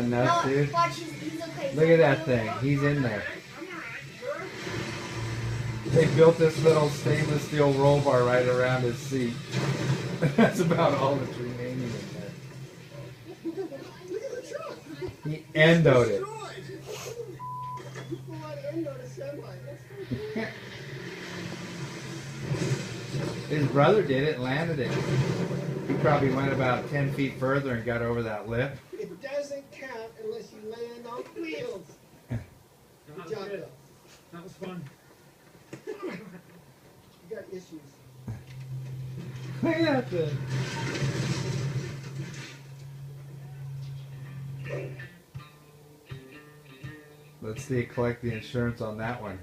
that nuts, No, dude? watch, he's okay. Look at that thing. He's in there. They built this little stainless steel roll bar right around his seat. That's about all that's remaining in there. Look at the truck. He endoed it. People want to endo a semi. That's His brother did it and landed it. He probably went about 10 feet further and got over that lip. It doesn't count unless you land on wheels. Good job, Bill. That was fun. You got issues. Look at that thing. Let's see, collect the insurance on that one.